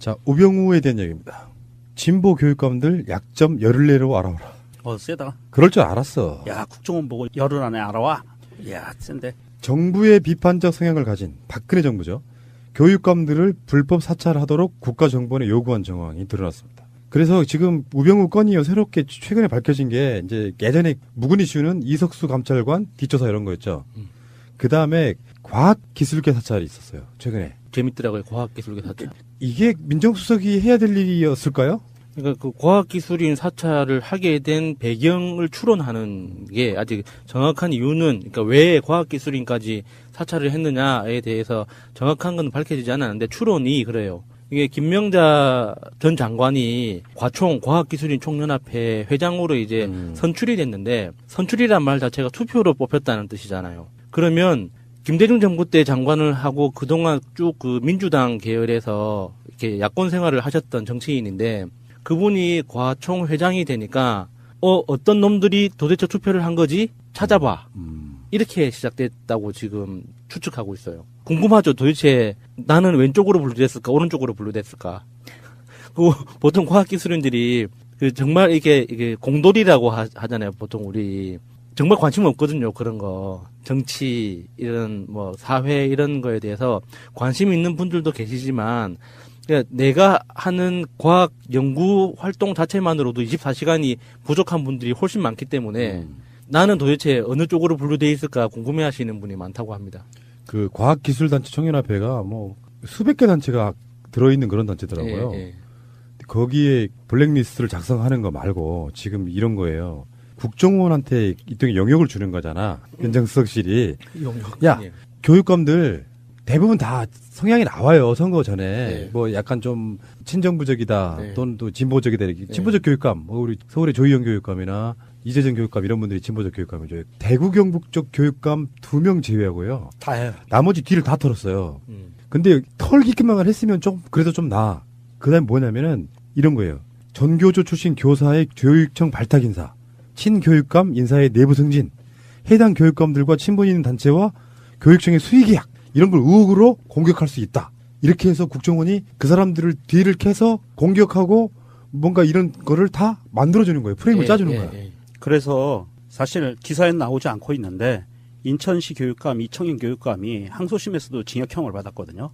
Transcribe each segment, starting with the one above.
자, 우병우에 대한 얘기입니다. 진보 교육감들 약점 열흘 내로 알아오라. 세다. 그럴 줄 알았어. 야, 국정원 보고 열흘 안에 알아와. 야, 센데. 정부의 비판적 성향을 가진 박근혜 정부죠. 교육감들을 불법 사찰하도록 국가정보원에 요구한 정황이 드러났습니다. 그래서 지금 우병우 건이 새롭게 최근에 밝혀진 게 이제 예전에 묵은 이슈는 이석수 감찰관 뒷조사 이런 거였죠. 그 다음에 과학기술계 사찰이 있었어요. 최근에. 재밌더라고요. 과학기술계 사찰. 이게 민정수석이 해야 될 일이었을까요? 그러니까 그 과학기술인 사찰을 하게 된 배경을 추론하는 게 아직 정확한 이유는, 그러니까 왜 과학기술인까지 사찰을 했느냐에 대해서 정확한 건 밝혀지지 않았는데 추론이 그래요. 이게 김명자 전 장관이 과학기술인 총연합회 회장으로 이제 선출이 됐는데, 선출이란 말 자체가 투표로 뽑혔다는 뜻이잖아요. 그러면 김대중 정부 때 장관을 하고 그동안 쭉 그 민주당 계열에서 이렇게 야권 생활을 하셨던 정치인인데, 그분이 과총 회장이 되니까 어떤 놈들이 도대체 투표를 한 거지? 찾아봐. 이렇게 시작됐다고 지금 추측하고 있어요. 궁금하죠. 도대체 나는 왼쪽으로 분류됐을까, 오른쪽으로 분류됐을까? 그 보통 과학기술인들이 그 정말 이게 공돌이라고 하잖아요. 보통 우리 정말 관심 없거든요. 그런 거, 정치 이런 뭐 사회 이런 거에 대해서 관심 있는 분들도 계시지만, 그러니까 내가 하는 과학 연구 활동 자체만으로도 24시간이 부족한 분들이 훨씬 많기 때문에 나는 도대체 어느 쪽으로 분류되어 있을까 궁금해하시는 분이 많다고 합니다. 그 과학기술단체 총연합회가 뭐 수백 개 단체가 들어있는 그런 단체더라고요. 예. 거기에 블랙리스트를 작성하는 거 말고 지금 이런 거예요. 국정원한테 일종의 영역을 주는 거잖아. 민정수석실이. 야, 교육감들 대부분 다 성향이 나와요. 선거 전에. 네. 뭐 약간 좀 친정부적이다. 네. 또는 또 진보적이다. 진보적 교육감. 뭐 우리 서울의 조희영 교육감이나 이재정 교육감 이런 분들이 진보적 교육감이죠. 대구 경북 쪽 교육감 2명 제외하고요. 다 해요. 나머지 뒤를 다 털었어요. 근데 털기만 했으면 좀 그래도 좀 나아. 그다음 뭐냐면은 이런 거예요. 전교조 출신 교사의 교육청 발탁 인사, 친교육감 인사의 내부 승진, 해당 교육감들과 친분 있는 단체와 교육청의 수의 계약 이런 걸 의혹으로 공격할 수 있다. 이렇게 해서 국정원이 그 사람들을 뒤를 캐서 공격하고 뭔가 이런 거를 다 만들어주는 거예요. 프레임을 짜주는 거야. 그래서 사실 기사에 나오지 않고 있는데 인천시 교육감, 이청용 교육감이 항소심에서도 징역형을 받았거든요.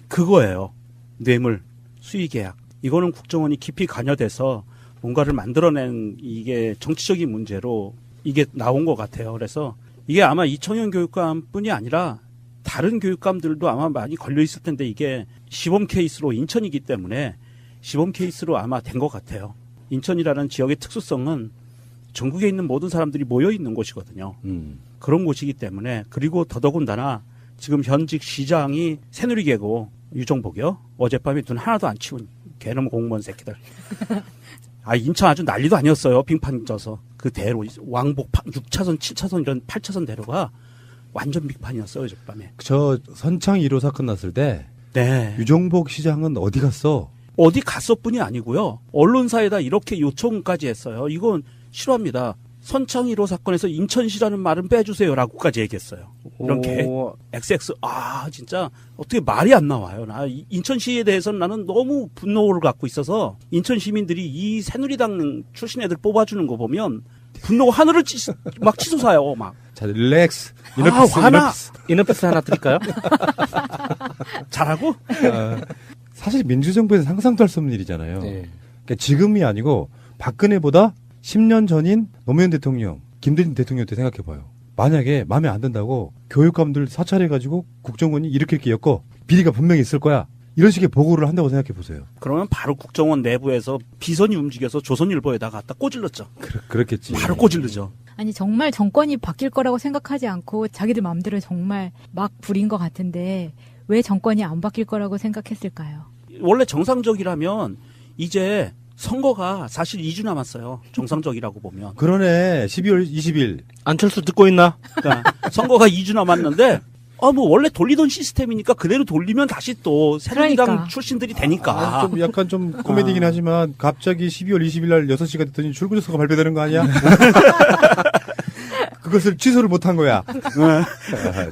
그거예요. 뇌물, 수의계약. 이거는 국정원이 깊이 관여돼서 뭔가를 만들어낸 이게 정치적인 문제로 이게 나온 것 같아요. 그래서 이게 아마 이청용 교육감뿐이 아니라 다른 교육감들도 아마 많이 걸려 있을 텐데 이게 시범 케이스로 인천이기 때문에 시범 케이스로 아마 된 것 같아요. 인천이라는 지역의 특수성은 전국에 있는 모든 사람들이 모여 있는 곳이거든요. 그런 곳이기 때문에, 그리고 더더군다나 지금 현직 시장이 새누리개고 유정복이요. 어젯밤에 눈 하나도 안 치운 개놈 공무원 새끼들. 인천 아주 난리도 아니었어요. 빙판 져서 그 대로 왕복 6차선, 7차선 이런 8차선 대로가 완전 빅판이었어요, 어젯밤에. 저 선창 1호 사건 났을 때 네. 유정복 시장은 어디 갔어? 어디 갔어뿐이 아니고요. 언론사에다 이렇게 요청까지 했어요. 이건 싫어합니다. 선창 1호 사건에서 인천시라는 말은 빼주세요라고까지 얘기했어요. 이렇게 XX 진짜 어떻게 말이 안 나와요. 나 인천시에 대해서는 나는 너무 분노를 갖고 있어서 인천 시민들이 이 새누리당 출신 애들 뽑아주는 거 보면 분노가 하늘을 막 치솟아요. 막. 자, 릴렉스. 화나. 이너피스 하나 드릴까요? 잘하고? 사실 민주정부에서 상상도 할 수 없는 일이잖아요. 네. 그러니까 지금이 아니고 박근혜보다 10년 전인 노무현 대통령, 김대중 대통령 때 생각해봐요. 만약에 마음에 안 든다고 교육감들 사찰해가지고 국정원이 이렇게 엮어 비리가 분명히 있을 거야. 이런 식의 보고를 한다고 생각해보세요. 그러면 바로 국정원 내부에서 비선이 움직여서 조선일보에다가 갖다 꼬질렀죠. 그렇겠지. 바로 꼬질르죠. 아니 정말 정권이 바뀔 거라고 생각하지 않고 자기들 마음대로 정말 막 부린 것 같은데 왜 정권이 안 바뀔 거라고 생각했을까요? 원래 정상적이라면 이제 선거가 사실 2주 남았어요. 정상적이라고 보면. 그러네. 12월 20일. 안철수 듣고 있나? 그러니까 선거가 2주 남았는데 뭐 원래 돌리던 시스템이니까 그대로 돌리면 다시 또 새누리당 그러니까. 출신들이 되니까. 좀 약간 좀 코미디긴 하지만 갑자기 12월 20일 날 6시가 됐더니 출구조서가 발표되는 거 아니야? 그것을 취소를 못한 거야.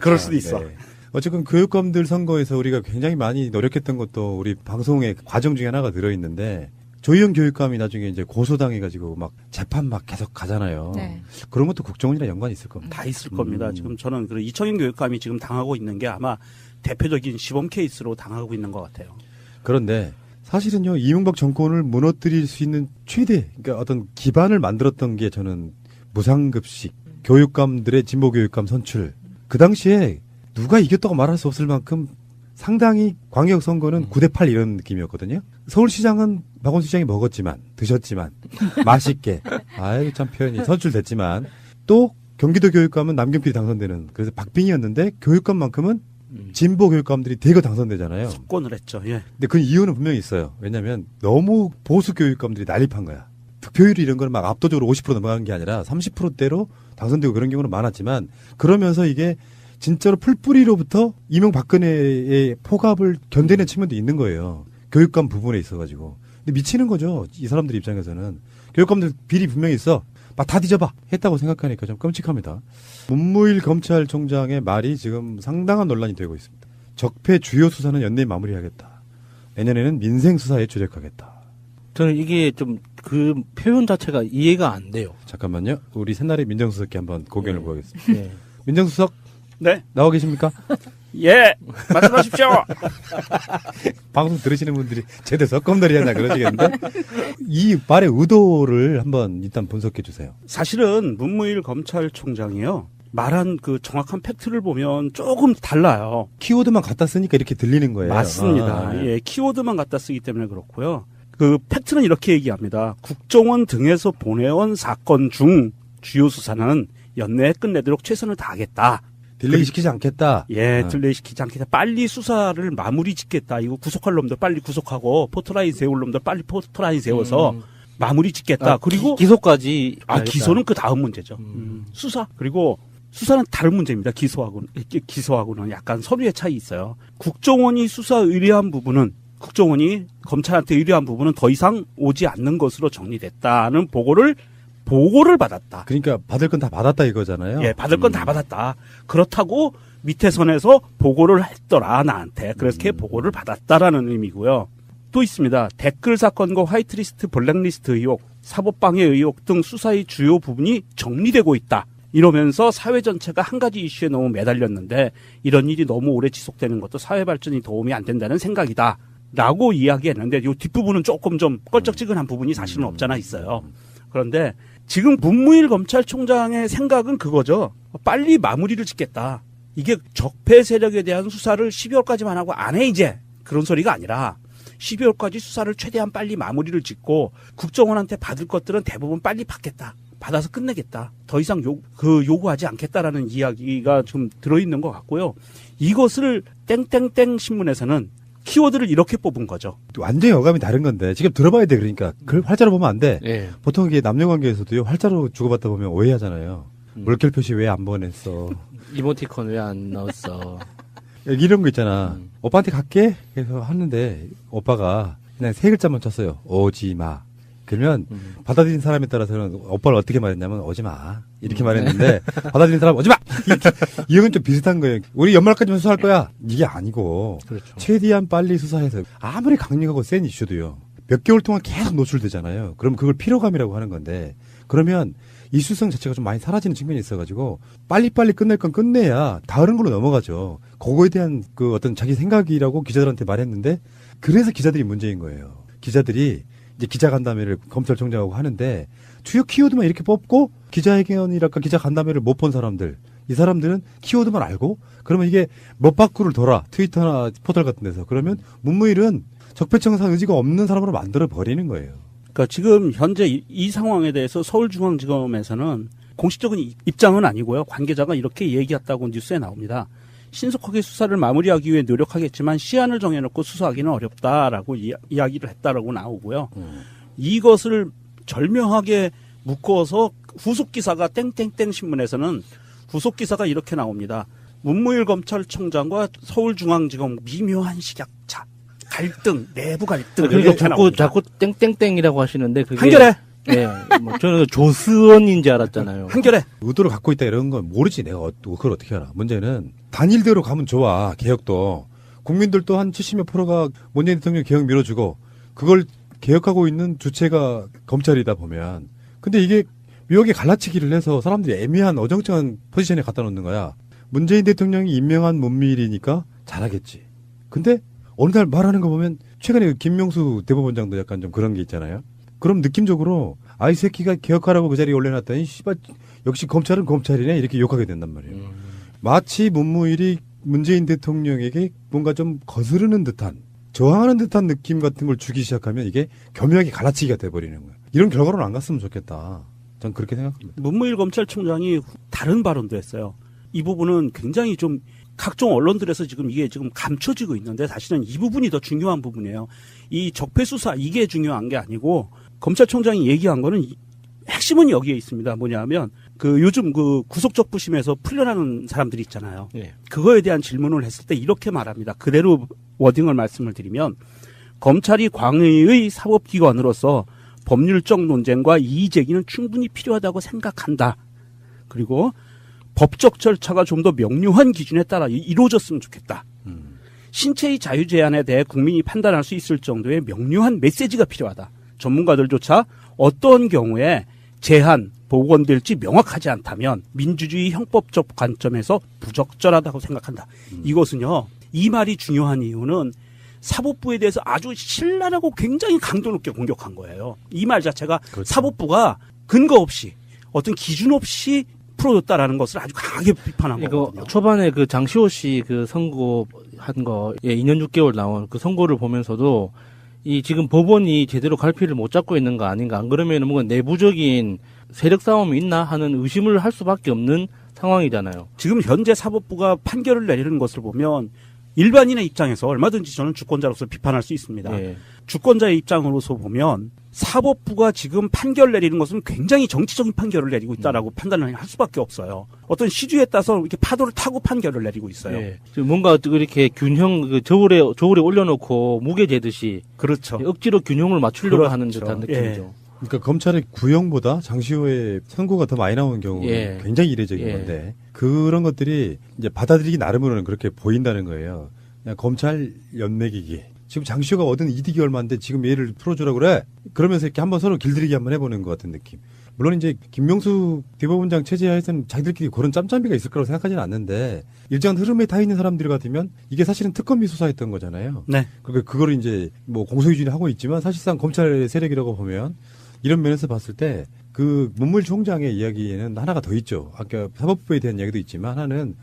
그럴 수도 있어. 네. 어쨌든 교육감들 선거에서 우리가 굉장히 많이 노력했던 것도 우리 방송의 과정 중에 하나가 들어있는데 조희연 교육감이 나중에 이제 고소당해가지고 막 재판 막 계속 가잖아요. 네. 그런 것도 국정원이랑 연관이 있을 겁니다. 다 있을 겁니다. 지금 저는 그 이청용 교육감이 지금 당하고 있는 게 아마 대표적인 시범 케이스로 당하고 있는 것 같아요. 그런데 사실은요, 이명박 정권을 무너뜨릴 수 있는 최대, 그러니까 어떤 기반을 만들었던 게 저는 무상급식, 교육감들의 진보 교육감 선출. 그 당시에 누가 이겼다고 말할 수 없을 만큼 상당히 광역 선거는 9대8 이런 느낌이었거든요. 서울시장은 박원순 시장이 먹었지만, 드셨지만, 맛있게, 아유, 참 표현이 선출됐지만, 또 경기도 교육감은 남경필이 당선되는, 그래서 박빙이었는데, 교육감만큼은 진보 교육감들이 대거 당선되잖아요. 석권을 했죠. 예. 근데 그 이유는 분명히 있어요. 왜냐면 너무 보수 교육감들이 난립한 거야. 득표율이 이런 걸 막 압도적으로 50% 넘어간 게 아니라 30%대로 당선되고 그런 경우는 많았지만 그러면서 이게 진짜로 풀뿌리로부터 이명박근혜의 포갑을 견디는 측면도 있는 거예요. 교육감 부분에 있어가지고. 근데 미치는 거죠. 이 사람들 입장에서는. 교육감들 비리 분명히 있어. 막 다 뒤져봐. 했다고 생각하니까 좀 끔찍합니다. 문무일 검찰총장의 말이 지금 상당한 논란이 되고 있습니다. 적폐 주요 수사는 연내에 마무리하겠다. 내년에는 민생 수사에 주력하겠다. 저는 이게 좀 그 표현 자체가 이해가 안 돼요. 잠깐만요. 우리 새날의 민정수석께 한번 고견을 네. 보겠습니다. 네. 민정수석 네. 나와 계십니까? 예. 말씀하십시오. 방송 들으시는 분들이 제대 썩검다리 하냐 그러시겠는데 이 말의 의도를 한번 일단 분석해 주세요. 사실은 문무일 검찰총장이요. 말한 그 정확한 팩트를 보면 조금 달라요. 키워드만 갖다 쓰니까 이렇게 들리는 거예요. 맞습니다. 아, 예, 키워드만 갖다 쓰기 때문에 그렇고요. 그 팩트는 이렇게 얘기합니다. 국정원 등에서 보내온 사건 중 주요 수사는 연내에 끝내도록 최선을 다하겠다. 딜레이 시키지 않겠다. 예, 딜레이 시키지 않겠다. 빨리 수사를 마무리 짓겠다. 이거 구속할 놈들 빨리 구속하고 포토라인 세울 놈들 빨리 포토라인 세워서 마무리 짓겠다. 그리고 기소까지. 기소는 그 다음 문제죠. 수사. 그리고 수사는 다른 문제입니다. 기소하고는 약간 서류의 차이 있어요. 국정원이 수사 의뢰한 부분은 국정원이 검찰한테 의뢰한 부분은 더 이상 오지 않는 것으로 정리됐다는 보고를 받았다. 그러니까 받을 건 다 받았다 이거잖아요. 예, 받을 건 다 받았다. 그렇다고 밑에 선에서 보고를 했더라, 나한테. 그렇게 보고를 받았다라는 의미고요. 또 있습니다. 댓글 사건과 화이트리스트, 블랙리스트 의혹, 사법방해 의혹 등 수사의 주요 부분이 정리되고 있다. 이러면서 사회 전체가 한 가지 이슈에 너무 매달렸는데 이런 일이 너무 오래 지속되는 것도 사회 발전이 도움이 안 된다는 생각이다. 라고 이야기했는데 이 뒷부분은 조금 좀 껄쩍지근한 부분이 사실은 없잖아 있어요. 그런데 지금 문무일 검찰총장의 생각은 그거죠. 빨리 마무리를 짓겠다. 이게 적폐 세력에 대한 수사를 12월까지만 하고 안 해 이제. 그런 소리가 아니라 12월까지 수사를 최대한 빨리 마무리를 짓고 국정원한테 받을 것들은 대부분 빨리 받겠다. 받아서 끝내겠다. 더 이상 요구하지 않겠다라는 이야기가 좀 들어있는 것 같고요. 이것을 땡땡땡 신문에서는 키워드를 이렇게 뽑은 거죠. 완전히 어감이 다른 건데 지금 들어봐야 돼. 그러니까 그걸 활자로 보면 안 돼. 네. 보통 이게 남녀관계에서도요 활자로 주고받다 보면 오해하잖아요. 물결 표시 왜 안 보냈어? 이모티콘 왜 안 넣었어? 이런 거 있잖아. 오빠한테 갈게. 그래서 하는데 오빠가 그냥 세 글자만 쳤어요. 오지 마. 그러면 받아들인 사람에 따라서는 오빠를 어떻게 말했냐면 오지 마. 이렇게 말했는데 받아들인 사람 오지 마. 이건 좀 비슷한 거예요. 우리 연말까지만 수사할 거야. 이게 아니고 그렇죠. 최대한 빨리 수사해서 아무리 강력하고 센 이슈도요. 몇 개월 동안 계속 노출되잖아요. 그럼 그걸 피로감이라고 하는 건데 그러면 이슈성 자체가 좀 많이 사라지는 측면이 있어가지고 빨리빨리 끝낼 건 끝내야 다른 걸로 넘어가죠. 그거에 대한 그 어떤 자기 생각이라고 기자들한테 말했는데 그래서 기자들이 문제인 거예요. 기자들이 이제 기자간담회를 검찰총장하고 하는데 주요 키워드만 이렇게 뽑고 기자회견이랄까 기자간담회를 못 본 사람들 이 사람들은 키워드만 알고 그러면 이게 몇 바퀴를 돌아 트위터나 포털 같은 데서 그러면 문무일은 적폐청산 의지가 없는 사람으로 만들어 버리는 거예요. 그러니까 지금 현재 이 상황에 대해서 서울중앙지검에서는 공식적인 입장은 아니고요. 관계자가 이렇게 얘기했다고 뉴스에 나옵니다. 신속하게 수사를 마무리하기 위해 노력하겠지만 시한을 정해놓고 수사하기는 어렵다라고 이야기를 했다라고 나오고요. 이것을 절묘하게 묶어서 후속 기사가 땡땡땡 신문에서는 후속 기사가 이렇게 나옵니다. 문무일 검찰총장과 서울중앙지검 미묘한 식약차 갈등, 내부 갈등. 그러니까 자꾸 땡땡땡이라고 하시는데 그게 한결에 예, 뭐 저는 조스원인 줄 알았잖아요. 한결에 의도를 갖고 있다 이런 건 모르지. 내가 그걸 어떻게 알아. 문제는 단일대로 가면 좋아. 개혁도. 국민들도 한 70몇 프로가 문재인 대통령 개혁 밀어주고 그걸 개혁하고 있는 주체가 검찰이다 보면. 근데 이게 묘하게 갈라치기를 해서 사람들이 애매한 어정쩡한 포지션에 갖다 놓는 거야. 문재인 대통령이 임명한 문밀이니까 잘하겠지. 근데 어느 날 말하는 거 보면 최근에 김명수 대법원장도 약간 좀 그런 게 있잖아요. 그럼 느낌적으로 이 새끼가 개혁하라고 그 자리에 올려놨더니 씨발 역시 검찰은 검찰이네 이렇게 욕하게 된단 말이에요. 마치 문무일이 문재인 대통령에게 뭔가 좀 거스르는 듯한 저항하는 듯한 느낌 같은 걸 주기 시작하면 이게 교묘하게 갈라치기가 돼버리는 거예요. 이런 결과로는 안 갔으면 좋겠다. 전 그렇게 생각합니다. 문무일 검찰총장이 다른 발언도 했어요. 이 부분은 굉장히 좀 각종 언론들에서 지금 이게 지금 감춰지고 있는데 사실은 이 부분이 더 중요한 부분이에요. 이 적폐수사 이게 중요한 게 아니고 검찰총장이 얘기한 거는 핵심은 여기에 있습니다. 뭐냐면 그 요즘 그 구속적부심에서 풀려나는 사람들이 있잖아요. 예. 그거에 대한 질문을 했을 때 이렇게 말합니다. 그대로 워딩을 말씀을 드리면 검찰이 광의의 사법기관으로서 법률적 논쟁과 이의 제기는 충분히 필요하다고 생각한다. 그리고 법적 절차가 좀 더 명료한 기준에 따라 이루어졌으면 좋겠다. 신체의 자유 제한에 대해 국민이 판단할 수 있을 정도의 명료한 메시지가 필요하다. 전문가들조차 어떤 경우에 제한, 복원될지 명확하지 않다면 민주주의 형법적 관점에서 부적절하다고 생각한다. 이것은요, 이 말이 중요한 이유는 사법부에 대해서 아주 신랄하고 굉장히 강도 높게 공격한 거예요. 이 말 자체가 그렇죠. 사법부가 근거 없이 어떤 기준 없이 풀어줬다라는 것을 아주 강하게 비판한 이거 거거든요. 초반에 그 장시호 씨 그 선고한 거, 2년 6개월 나온 그 선고를 보면서도 이 지금 법원이 제대로 갈피를 못 잡고 있는 거 아닌가. 안 그러면 뭔가 내부적인 세력 싸움이 있나 하는 의심을 할 수밖에 없는 상황이잖아요. 지금 현재 사법부가 판결을 내리는 것을 보면 일반인의 입장에서 얼마든지 저는 주권자로서 비판할 수 있습니다. 예. 주권자의 입장으로서 보면 사법부가 지금 판결 내리는 것은 굉장히 정치적인 판결을 내리고 있다라고 판단을 할 수밖에 없어요. 어떤 시주에 따라서 이렇게 파도를 타고 판결을 내리고 있어요. 예. 지금 뭔가 이렇게 균형, 그 저울에 올려놓고 무게 재듯이 그렇죠. 억지로 균형을 맞추려고 그렇죠. 하는 듯한 느낌이죠. 그러니까 검찰의 구형보다 장시호의 선고가 더 많이 나오는 경우는 예. 굉장히 이례적인 예. 건데 그런 것들이 이제 받아들이기 나름으로는 그렇게 보인다는 거예요. 그냥 검찰 연맥이기. 지금 장시호가 얻은 이득이 얼마인데 지금 얘를 풀어주라고 그래? 그러면서 이렇게 한번 서로 길들이기 한번 해보는 것 같은 느낌. 물론 이제 김명수 대법원장 체제하에서는 자기들끼리 그런 짬짬이가 있을 거라고 생각하지는 않는데 일정한 흐름에 타 있는 사람들 같으면 이게 사실은 특검이 수사했던 거잖아요. 네. 그러니까 그거를 이제 뭐 공소유진이 하고 있지만 사실상 검찰의 세력이라고 보면 이런 면에서 봤을 때 그 문무일 총장의 이야기에는 하나가 더 있죠. 아까 사법부에 대한 이야기도 있지만 하나는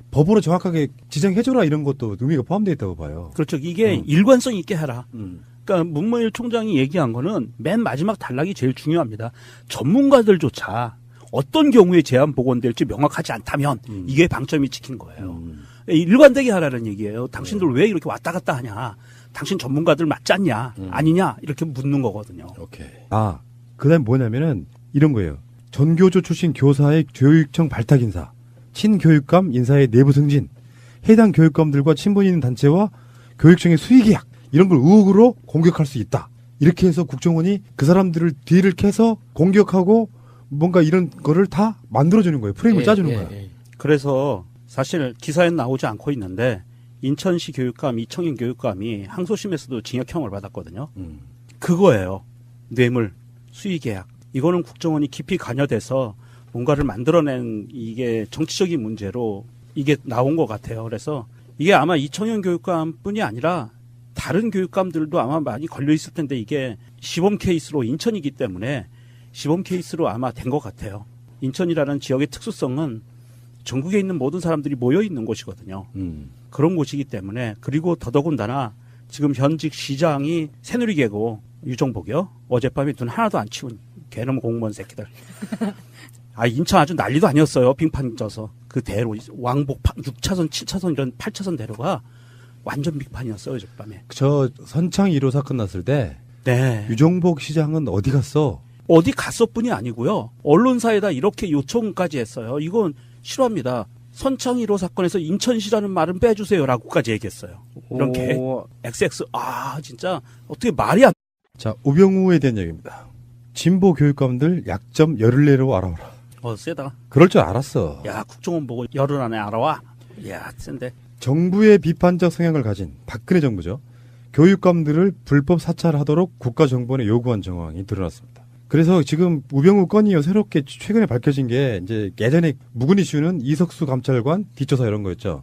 법으로 정확하게 지정해줘라 이런 것도 의미가 포함되어 있다고 봐요. 그렇죠. 이게 일관성 있게 해라. 그러니까 문무일 총장이 얘기한 거는 맨 마지막 단락이 제일 중요합니다. 전문가들조차 어떤 경우에 제한 복원될지 명확하지 않다면 이게 방점이 찍힌 거예요. 일관되게 하라는 얘기예요. 당신들 왜 이렇게 왔다 갔다 하냐. 당신 전문가들 맞지 않냐. 아니냐. 이렇게 묻는 거거든요. 오케이. 그다음 뭐냐면은 이런 거예요. 전교조 출신 교사의 교육청 발탁 인사, 친교육감 인사의 내부 승진, 해당 교육감들과 친분 있는 단체와 교육청의 수의 계약 이런 걸 의혹으로 공격할 수 있다. 이렇게 해서 국정원이 그 사람들을 뒤를 캐서 공격하고 뭔가 이런 거를 다 만들어주는 거예요. 프레임을 짜주는 거야. 그래서 사실 기사에 나오지 않고 있는데 인천시 교육감, 이청용 교육감이 항소심에서도 징역형을 받았거든요. 그거예요. 뇌물, 수의 계약. 이거는 국정원이 깊이 관여돼서 뭔가를 만들어낸 이게 정치적인 문제로 이게 나온 것 같아요. 그래서 이게 아마 이청용 교육감뿐이 아니라 다른 교육감들도 아마 많이 걸려 있을 텐데 이게 시범 케이스로 인천이기 때문에 시범 케이스로 아마 된 것 같아요. 인천이라는 지역의 특수성은 전국에 있는 모든 사람들이 모여 있는 곳이거든요. 그런 곳이기 때문에 그리고 더더군다나 지금 현직 시장이 새누리개고 유정복이요. 어젯밤에 눈 하나도 안 치운 개놈 공무원 새끼들. 인천 아주 난리도 아니었어요. 빙판 져서. 그 대로 왕복 6차선, 7차선 이런 8차선 대로가 완전 빙판이었어요. 어젯밤에. 저 선창 1호 사건 났을 때 네. 유정복 시장은 어디 갔어? 어디 갔어뿐이 아니고요. 언론사에다 이렇게 요청까지 했어요. 이건 싫어합니다. 선창 1호 사건에서 인천시라는 말은 빼주세요라고까지 얘기했어요. 이렇게 XX 진짜 어떻게 말이 안. 자, 우병우에 대한 얘기입니다. 진보 교육감들 약점 열흘 내로 알아오라. 세다. 그럴 줄 알았어. 야, 국정원 보고 열흘 안에 알아와. 야, 센데. 정부의 비판적 성향을 가진 박근혜 정부죠. 교육감들을 불법 사찰하도록 국가정보원에 요구한 정황이 드러났습니다. 그래서 지금 우병우 건이요 새롭게 최근에 밝혀진 게 이제 예전에 묵은 이슈는 이석수 감찰관 뒷조사 이런 거였죠.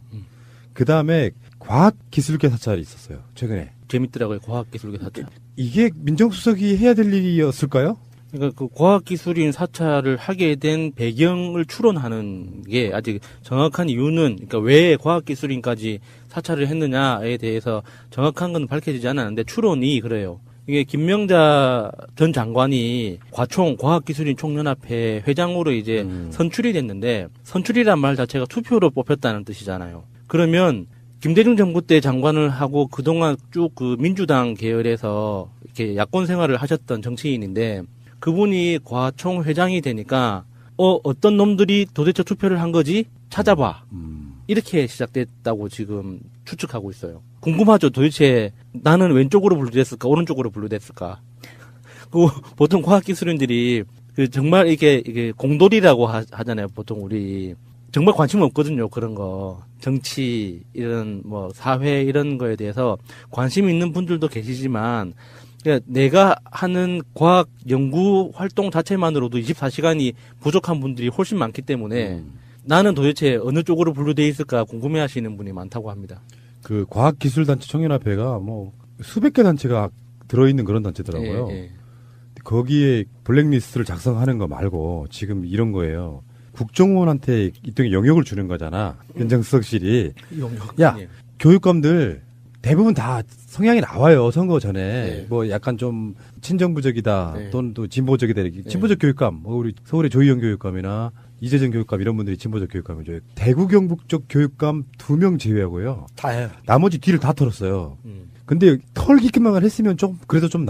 그 다음에 과학기술계 사찰이 있었어요. 최근에. 재밌더라고요. 과학기술계 사찰. 이게 민정수석이 해야 될 일이었을까요? 그러니까 그 과학기술인 사찰을 하게 된 배경을 추론하는 게 아직 정확한 이유는, 그러니까 왜 과학기술인까지 사찰을 했느냐에 대해서 정확한 건 밝혀지지 않았는데 추론이 그래요. 이게 김명자 전 장관이 과학기술인 총연합회 회장으로 이제 선출이 됐는데, 선출이란 말 자체가 투표로 뽑혔다는 뜻이잖아요. 그러면 김대중 정부 때 장관을 하고 그동안 쭉 그 민주당 계열에서 이렇게 야권 생활을 하셨던 정치인인데, 그분이 과총 회장이 되니까 어떤 놈들이 도대체 투표를 한 거지? 찾아봐. 이렇게 시작됐다고 지금 추측하고 있어요. 궁금하죠. 도대체 나는 왼쪽으로 분류됐을까, 오른쪽으로 분류됐을까? 그 보통 과학기술인들이 그 정말 이게 공돌이라고 하잖아요. 보통 우리 정말 관심 없거든요. 그런 거 정치 이런 뭐 사회 이런 거에 대해서 관심 있는 분들도 계시지만. 그러니까 내가 하는 과학 연구 활동 자체만으로도 24시간이 부족한 분들이 훨씬 많기 때문에 나는 도대체 어느 쪽으로 분류되어 있을까 궁금해하시는 분이 많다고 합니다. 그 과학기술단체 청년합회가 뭐 수백 개 단체가 들어있는 그런 단체더라고요. 예. 거기에 블랙리스트를 작성하는 거 말고 지금 이런 거예요. 국정원한테 일종의 영역을 주는 거잖아. 민정수석실이. 야, 예. 교육감들 대부분 다 성향이 나와요. 선거 전에. 뭐 약간 좀 친정부적이다. 또는 또 진보적이다. 이렇게. 진보적 교육감. 뭐 우리 서울의 조희영 교육감이나 이재정 교육감 이런 분들이 진보적 교육감이죠. 대구 경북 쪽 교육감 2명 제외하고요. 다예요. 나머지 뒤를 다 털었어요. 근데 털기만 했으면 좀 그래도 좀